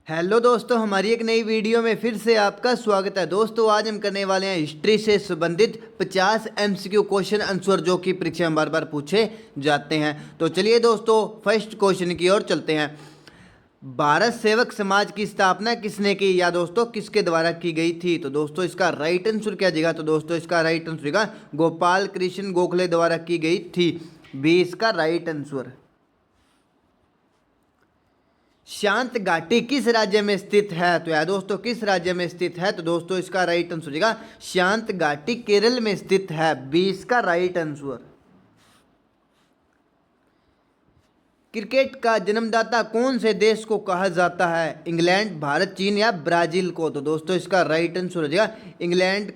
Hello दोस्तों, हमारी एक नई वीडियो में फिर से आपका स्वागत है। दोस्तों आज हम करने वाले हैं हिस्ट्री से संबंधित 50 एमसीक्यू क्वेश्चन आंसर जो कि परीक्षा में बार बार पूछे जाते हैं। तो चलिए दोस्तों फर्स्ट क्वेश्चन की ओर चलते हैं। भारत सेवक समाज की स्थापना किसने की या दोस्तों किसके द्वारा की गई थी? तो दोस्तों इसका राइट आंसर क्या जाएगा? तो दोस्तों इसका राइट आंसर जाएगा गोपाल कृष्ण गोखले द्वारा की गई थी। बी इसका राइट आंसर। शांत घाटी किस राज्य में स्थित है? तो यार दोस्तों किस राज्य में स्थित है? तो दोस्तों इसका राइट आंसर होगा शांत घाटी केरल में स्थित है। बी इसका राइट आंसर। क्रिकेट का जन्मदाता कौन से देश को कहा जाता है? इंग्लैंड, भारत, चीन या ब्राजील को? तो दोस्तों इसका राइट आंसर हो जाएगा इंग्लैंड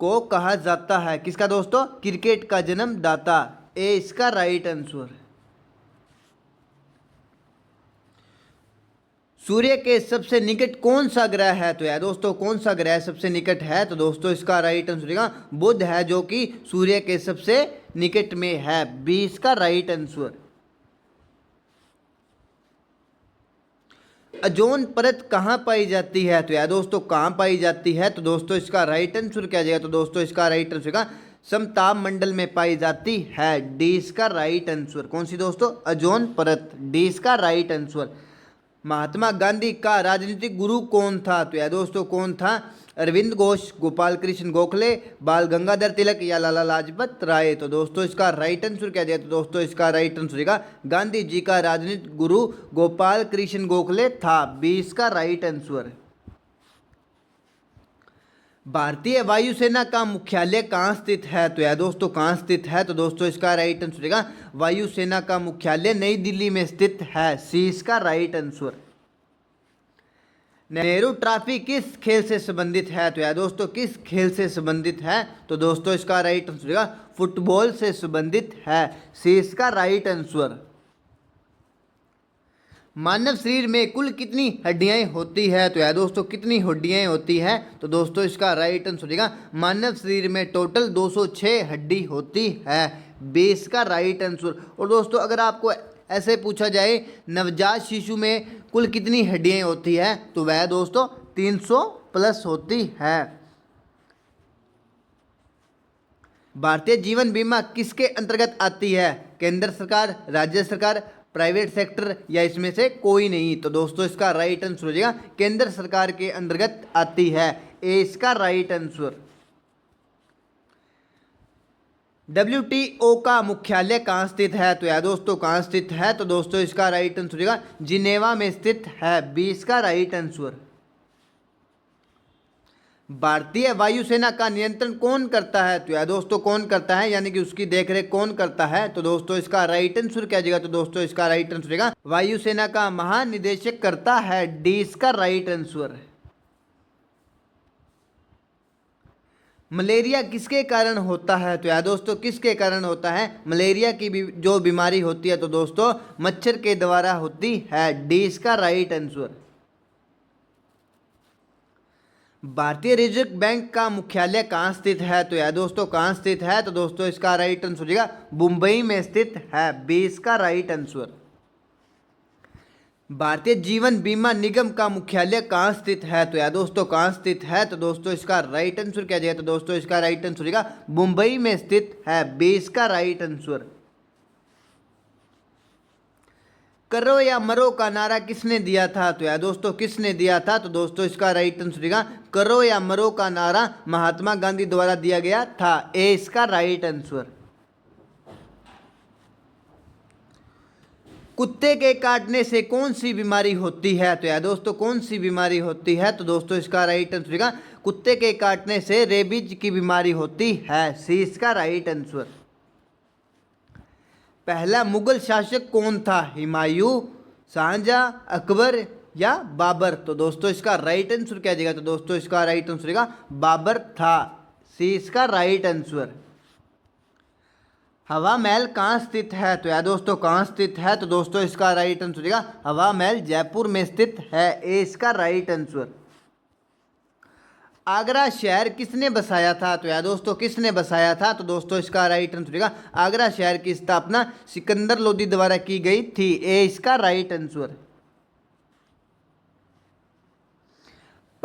को कहा जाता है। किसका दोस्तों? क्रिकेट का जन्मदाता। ए इसका राइट आंसर। सूर्य के सबसे निकट कौन सा ग्रह है? तो यार दोस्तों कौन सा ग्रह सबसे निकट है? तो दोस्तों इसका राइट आंसर होगा बुध है, जो कि सूर्य के सबसे निकट में है। बी इसका राइट आंसर। ओजोन परत कहाँ पाई जाती है? तो यार दोस्तों कहाँ पाई जाती है? तो दोस्तों इसका राइट आंसर क्या जाएगा? तो दोस्तों इसका राइट आंसर होगा समताप मंडल में पाई जाती है। डी इसका राइट आंसर। कौन सी दोस्तों? ओजोन परत। डी इसका राइट आंसर। महात्मा गांधी का राजनीतिक गुरु कौन था? तो यार दोस्तों कौन था? अरविंद घोष, गोपाल कृष्ण गोखले, बाल गंगाधर तिलक या लाला लाजपत राय? तो दोस्तों इसका राइट आंसर क्या दिया? तो दोस्तों इसका राइट आंसर होगा गांधी जी का राजनीतिक गुरु गोपाल कृष्ण गोखले था। बी इसका राइट आंसर। भारतीय वायुसेना का मुख्यालय कहाँ स्थित है? तो यार दोस्तों कहाँ स्थित है? तो दोस्तों इसका राइट आंसर होगा वायुसेना का मुख्यालय नई दिल्ली में स्थित है। सी इसका राइट आंसर। नेहरू ट्रॉफी किस खेल से संबंधित है? तो यार दोस्तों किस खेल से संबंधित है? तो दोस्तों इसका राइट आंसर होगा फुटबॉल से संबंधित है। सी इसका राइट आंसर। मानव शरीर में कुल कितनी हड्डियां होती है? तो यार दोस्तों कितनी हड्डियां होती है? तो दोस्तों इसका राइट आंसर होगा मानव शरीर में टोटल 206 हड्डी होती है। बी इसका राइट आंसर। और दोस्तों अगर आपको ऐसे पूछा जाए नवजात शिशु में कुल कितनी हड्डियां होती है? तो वह दोस्तों 300 प्लस होती है। भारतीय जीवन बीमा किसके अंतर्गत आती है? केंद्र सरकार, राज्य सरकार, प्राइवेट सेक्टर या इसमें से कोई नहीं? तो दोस्तों इसका राइट आंसर हो जाएगा केंद्र सरकार के अंतर्गत आती है। ए इसका राइट आंसर। WTO का मुख्यालय कहाँ स्थित है? तो यार दोस्तों कहाँ स्थित है? तो दोस्तों इसका राइट आंसर हो जाएगा जिनेवा में स्थित है। बी इसका राइट आंसर। भारतीय वायुसेना का नियंत्रण कौन करता है? तो यार दोस्तों कौन करता है, यानी कि उसकी देखरेख कौन करता है? तो दोस्तों इसका राइट आंसर क्या जाएगा? तो दोस्तों इसका राइट आंसर होगा वायुसेना का महानिदेशक करता है। डी इसका राइट आंसर। मलेरिया किसके कारण होता है? तो यार दोस्तों किसके कारण होता है? मलेरिया की जो बीमारी होती है तो दोस्तों मच्छर के द्वारा होती है। डी इसका राइट आंसर। भारतीय रिजर्व बैंक का मुख्यालय कहाँ स्थित है? तो यार दोस्तों कहाँ स्थित है? तो दोस्तों इसका राइट आंसर हो जाएगा मुंबई में स्थित है। बी इसका राइट आंसर। भारतीय जीवन बीमा निगम का मुख्यालय कहाँ स्थित है? तो यार दोस्तों कहाँ स्थित है? तो दोस्तों इसका राइट आंसर क्या जाएगा? तो दोस्तों इसका राइट आंसर हो जाएगा मुंबई में स्थित है। बी इसका राइट आंसर। करो या मरो का नारा किसने दिया था? तो यार दोस्तों किसने दिया था? तो दोस्तों इसका राइट आंसर होगा करो या मरो का नारा महात्मा गांधी द्वारा दिया गया था। ए इसका राइट आंसर। कुत्ते के काटने से कौन सी बीमारी होती है? तो यार दोस्तों कौन सी बीमारी होती है? तो दोस्तों इसका राइट आंसर होगा कुत्ते के काटने से रेबीज की बीमारी होती है। सी इसका राइट आंसर। पहला मुगल शासक कौन था? हुमायूं, शाहजहां, अकबर या बाबर? तो दोस्तों इसका राइट आंसर क्या जाएगा? तो दोस्तों इसका राइट आंसर होगा बाबर था। सी इसका राइट आंसर। हवा महल कहाँ स्थित है? तो यार दोस्तों कहाँ स्थित है? तो दोस्तों इसका राइट आंसर होगा हवा महल जयपुर में स्थित है। ए इसका राइट आंसर। आगरा शहर किसने बसाया था? तो यार दोस्तों किसने बसाया था? तो दोस्तों इसका राइट आंसर होगा आगरा शहर की स्थापना सिकंदर लोदी द्वारा की गई थी। ए इसका राइट आंसर।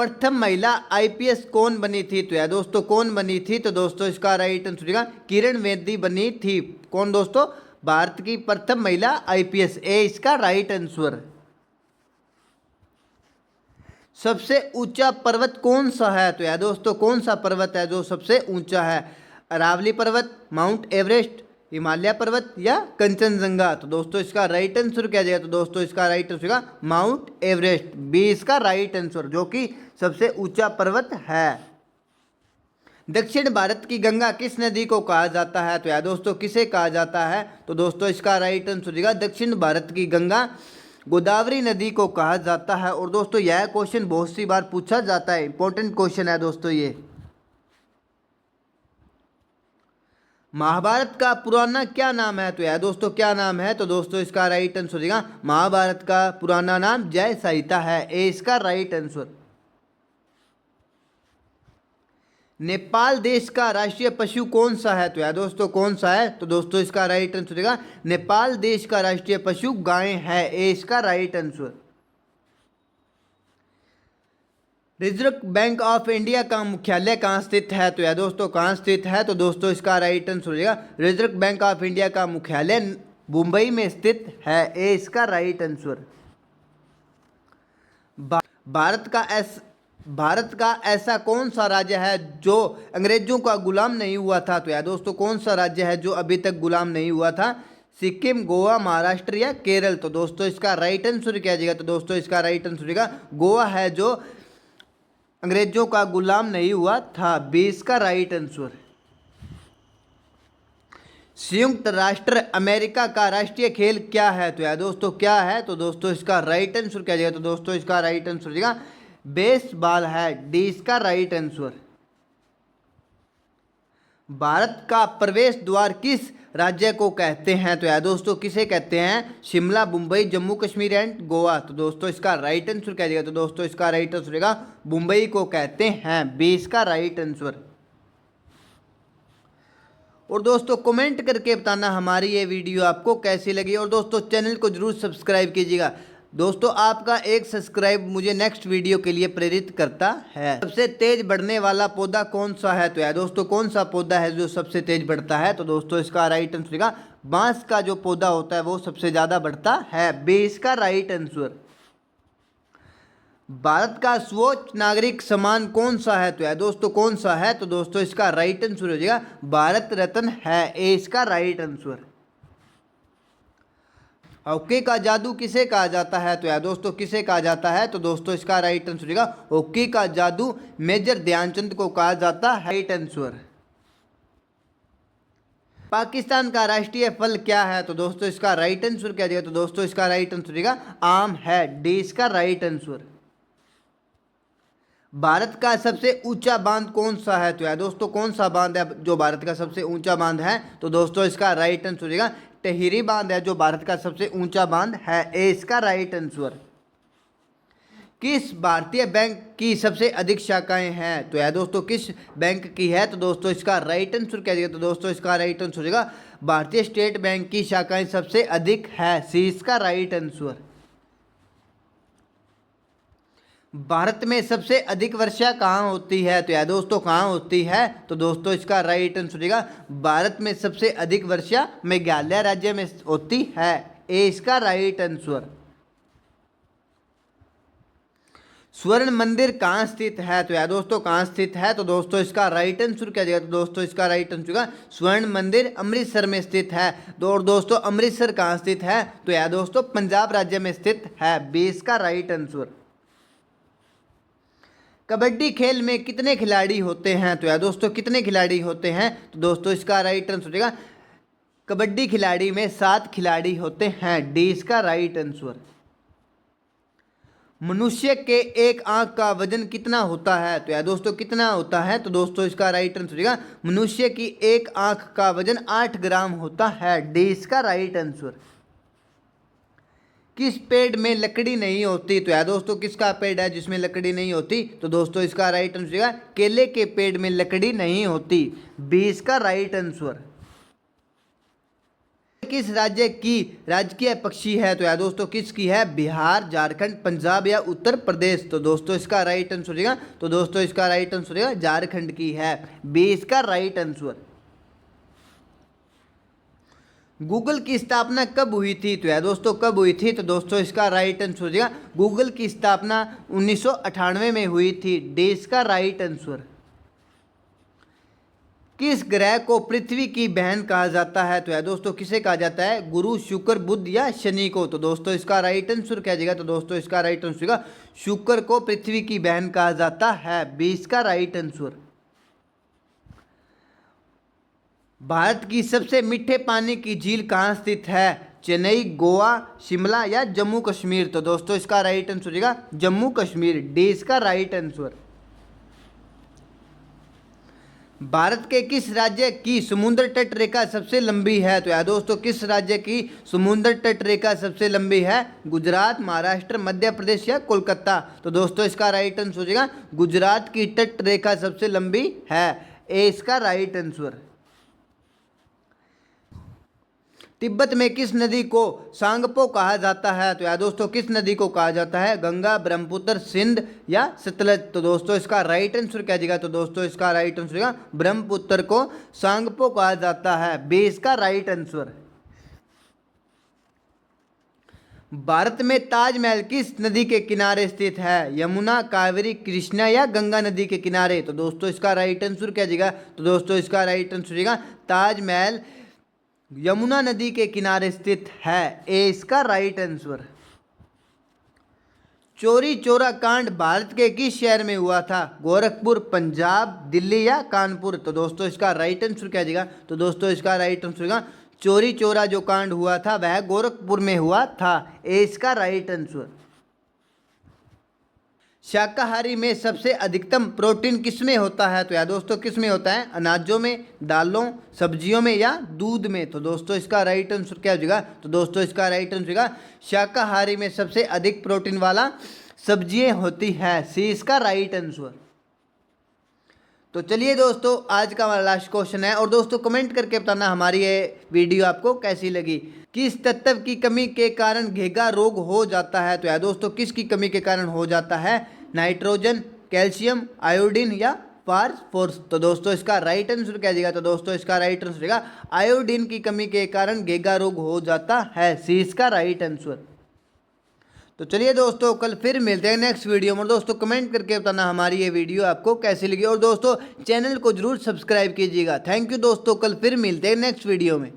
प्रथम महिला आईपीएस कौन बनी थी? तो यार दोस्तों कौन बनी थी? तो दोस्तों इसका राइट आंसर होगा किरण बेदी बनी थी। कौन दोस्तों? भारत की प्रथम महिला आईपीएस, ए इसका राइट आंसर। सबसे ऊंचा पर्वत कौन सा है? तो यार दोस्तों कौन सा पर्वत है जो सबसे ऊंचा है? अरावली पर्वत, माउंट एवरेस्ट, हिमालय पर्वत या कंचनजंगा? तो दोस्तों इसका राइट आंसर क्या जाएगा? तो दोस्तों इसका राइट आंसर होगा माउंट एवरेस्ट, बी इसका राइट आंसर, जो कि सबसे ऊंचा पर्वत है। दक्षिण भारत की गंगा किस नदी को कहा जाता है? तो यार दोस्तों किसे कहा जाता है? तो दोस्तों इसका राइट आंसर होगा दक्षिण भारत की गंगा गोदावरी नदी को कहा जाता है। और दोस्तों यह क्वेश्चन बहुत सी बार पूछा जाता है, इंपॉर्टेंट क्वेश्चन है दोस्तों ये। महाभारत का पुराना क्या नाम है? तो यार दोस्तों क्या नाम है? तो दोस्तों इसका राइट आंसर हो जाएगा महाभारत का पुराना नाम जय संहिता है, ए इसका राइट आंसर। नेपाल देश का राष्ट्रीय पशु कौन सा है? तो यार दोस्तों कौन सा है? तो दोस्तों इसका राइट आंसर होगा नेपाल देश का राष्ट्रीय पशु गाय है, ए इसका right answer. Reserve bank of India का मुख्यालय कहाँ स्थित है? तो यार दोस्तों कहाँ स्थित है? तो दोस्तों इसका राइट आंसर होगा रिजर्व बैंक ऑफ इंडिया का मुख्यालय मुंबई में स्थित है, ए इसका राइट आंसर। भारत का ऐसा कौन सा राज्य है जो अंग्रेजों का गुलाम नहीं हुआ था? तो यार दोस्तों कौन सा राज्य है जो अभी तक गुलाम नहीं हुआ था? सिक्किम, गोवा, महाराष्ट्र या केरल? तो दोस्तों इसका राइट आंसर क्या जाएगा? तो दोस्तों इसका राइट आंसर होगा गोवा है जो अंग्रेजों का गुलाम नहीं हुआ था, बी इसका राइट आंसर। संयुक्त राष्ट्र अमेरिका का राष्ट्रीय खेल क्या है? तो यार दोस्तों क्या है? तो दोस्तों इसका राइट आंसर क्या जाएगा? तो दोस्तों इसका राइट आंसर हो जाएगा बेसबॉल है, डी इसका राइट आंसर। भारत का प्रवेश द्वार किस राज्य को कहते हैं? तो यार दोस्तों किसे कहते हैं? शिमला, मुंबई, जम्मू कश्मीर एंड गोवा? तो दोस्तों इसका राइट आंसर क्या जाएगा? तो दोस्तों इसका राइट आंसर होगा मुंबई को कहते हैं, बी इसका राइट आंसर। और दोस्तों कमेंट करके बताना हमारी ये वीडियो आपको कैसी लगी, और दोस्तों चैनल को जरूर सब्सक्राइब कीजिएगा। दोस्तों आपका एक सब्सक्राइब मुझे नेक्स्ट वीडियो के लिए प्रेरित करता है। सबसे तेज बढ़ने वाला पौधा कौन सा है? तो यार दोस्तों कौन सा पौधा है जो सबसे तेज बढ़ता है? तो दोस्तों इसका राइट आंसर होगा बांस का जो पौधा होता है वो सबसे ज्यादा बढ़ता है, बी इसका राइट आंसर। भारत का सर्वोच्च नागरिक सम्मान कौन सा है? तो यार दोस्तों कौन सा है? तो दोस्तों इसका राइट आंसर हो जाएगा भारत रत्न है, ए इसका राइट आंसर। हॉकी का जादू किसे कहा जाता है? तो यार दोस्तों किसे कहा जाता है? तो दोस्तों इसका राइट आंसर होगा हॉकी का जादू मेजर ध्यानचंद को कहा जाता है, राइट आंसर। पाकिस्तान का राष्ट्रीय फल क्या है? तो दोस्तों इसका राइट आंसर क्या दिया? तो दोस्तों इसका राइट आंसर होगा आम है, डी इसका राइट आंसर। भारत का सबसे ऊंचा बांध कौन सा है? तो यार दोस्तों कौन सा बांध है जो भारत का सबसे ऊंचा बांध है? तो दोस्तों इसका राइट आंसर होगा टिहरी बांध है जो भारत का सबसे ऊंचा बांध है, ए इसका राइट आंसर। किस भारतीय बैंक की सबसे अधिक शाखाएं हैं? तो यार दोस्तों किस बैंक की है? तो दोस्तों इसका राइट आंसर क्या देगा? तो दोस्तों इसका राइट आंसर होगा भारतीय स्टेट बैंक की शाखाएं सबसे अधिक है, सी इसका राइट आंसर। भारत में सबसे अधिक वर्षा कहाँ होती है? तो यार दोस्तों कहाँ होती है? तो दोस्तों इसका राइट आंसर होगा भारत में सबसे अधिक वर्षा मेघालय राज्य में होती है, ए इसका राइट आंसर। स्वर्ण मंदिर कहाँ स्थित है? तो यार दोस्तों कहाँ स्थित है? तो दोस्तों इसका राइट आंसर क्या जाएगा? तो दोस्तों इसका राइट आंसर होगा स्वर्ण मंदिर अमृतसर में स्थित है। और दोस्तों अमृतसर कहाँ स्थित है? तो यार दोस्तों पंजाब राज्य में स्थित है, बी इसका राइट आंसर। कबड्डी खेल में कितने खिलाड़ी होते हैं? तो यार दोस्तों कितने खिलाड़ी होते हैं? तो दोस्तों इसका राइट आंसर होगा कबड्डी खिलाड़ी में 7 खिलाड़ी होते हैं, डी इसका राइट आंसर। मनुष्य के एक आंख का वजन कितना होता है? तो यार दोस्तों कितना होता है? तो दोस्तों इसका राइट आंसर होगा मनुष्य की एक आंख का वजन 8 ग्राम होता है, डी इसका राइट आंसर। किस पेड़ में लकड़ी नहीं होती? तो यार दोस्तों किसका पेड़ है जिसमें लकड़ी नहीं होती? तो दोस्तों इसका राइट आंसर होगा केले के पेड़ में लकड़ी नहीं होती, बी इसका राइट आंसर। किस राज्य की राजकीय पक्षी है? तो यार दोस्तों किसकी है? बिहार, झारखंड, पंजाब या उत्तर प्रदेश? तो दोस्तों इसका राइट आंसर होगा, तो दोस्तों इसका राइट आंसर होगा झारखंड की है, बी इसका राइट आंसर। गूगल की स्थापना कब हुई थी? तो यार दोस्तों कब हुई थी? तो दोस्तों इसका राइट आंसर हो जाएगा, गूगल की स्थापना 1998 में हुई थी, डी इसका राइट आंसर। किस ग्रह को पृथ्वी की बहन कहा जाता है? तो यार दोस्तों किसे कहा जाता है? गुरु, शुक्र, बुध या शनि को? तो दोस्तों इसका राइट आंसर क्या जाएगा? तो दोस्तों इसका राइट आंसर होगा शुक्र को पृथ्वी की बहन कहा जाता है, बी इसका राइट आंसर। भारत की सबसे मीठे पानी की झील कहाँ स्थित है? चेन्नई, गोवा, शिमला या जम्मू कश्मीर? तो दोस्तों इसका राइट आंसर हो जाएगा जम्मू कश्मीर, डी इसका राइट आंसर। भारत के किस राज्य की समुद्र तट रेखा सबसे लंबी है? तो यार दोस्तों किस राज्य की समुद्र तट रेखा सबसे लंबी है? गुजरात, महाराष्ट्र, मध्य प्रदेश या कोलकाता? तो दोस्तों इसका राइट आंसर हो जाएगा गुजरात की तट रेखा सबसे लंबी है, ए इसका राइट आंसर। तिब्बत में किस नदी को सांगपो कहा जाता है? तो यार दोस्तों किस नदी को कहा जाता है? गंगा, ब्रह्मपुत्र, सिंध या सतलज? तो दोस्तों इसका राइट आंसर क्या जाएगा? तो दोस्तों इसका राइट आंसर होगा ब्रह्मपुत्र को सांगपो कहा जाता है, बी इसका राइट आंसर। भारत में ताजमहल किस नदी के किनारे स्थित है? यमुना, कावेरी, कृष्णा या गंगा नदी के किनारे? तो दोस्तों इसका राइट आंसर क्या जाएगा? तो दोस्तों इसका राइट आंसर होगा ताजमहल यमुना नदी के किनारे स्थित है, ए इसका राइट आंसर। चोरी चोरा कांड भारत के किस शहर में हुआ था? गोरखपुर, पंजाब, दिल्ली या कानपुर? तो दोस्तों इसका राइट आंसर क्या जाएगा? तो दोस्तों इसका राइट आंसर होगा चोरी चोरा जो कांड हुआ था वह गोरखपुर में हुआ था, ए इसका राइट आंसर। शाकाहारी में सबसे अधिकतम प्रोटीन किसमें होता है? तो यार दोस्तों किसमें होता है? अनाजों में, दालों, सब्जियों में या दूध में? तो दोस्तों इसका राइट आंसर क्या हो जाएगा? तो दोस्तों इसका राइट आंसर होगा शाकाहारी में सबसे अधिक प्रोटीन वाला सब्जियां होती है, सी इसका राइट आंसर। तो चलिए दोस्तों आज का हमारा लास्ट क्वेश्चन है, और दोस्तों कमेंट करके बताना हमारी ये वीडियो आपको कैसी लगी। किस तत्व की कमी के कारण घेगा रोग हो जाता है? तो यार दोस्तों किसकी कमी के कारण हो जाता है? नाइट्रोजन, कैल्शियम, आयोडीन या फास्फोरस? तो दोस्तों इसका राइट आंसर क्या जाएगा? तो दोस्तों इसका राइट आंसर होगा आयोडीन की कमी के कारण घेगा रोग हो जाता है, सी इसका राइट आंसर। तो चलिए दोस्तों कल फिर मिलते हैं नेक्स्ट वीडियो में। दोस्तों कमेंट करके बताना हमारी ये वीडियो आपको कैसी लगी, और दोस्तों चैनल को जरूर सब्सक्राइब कीजिएगा। थैंक यू दोस्तों, कल फिर मिलते हैं नेक्स्ट वीडियो में।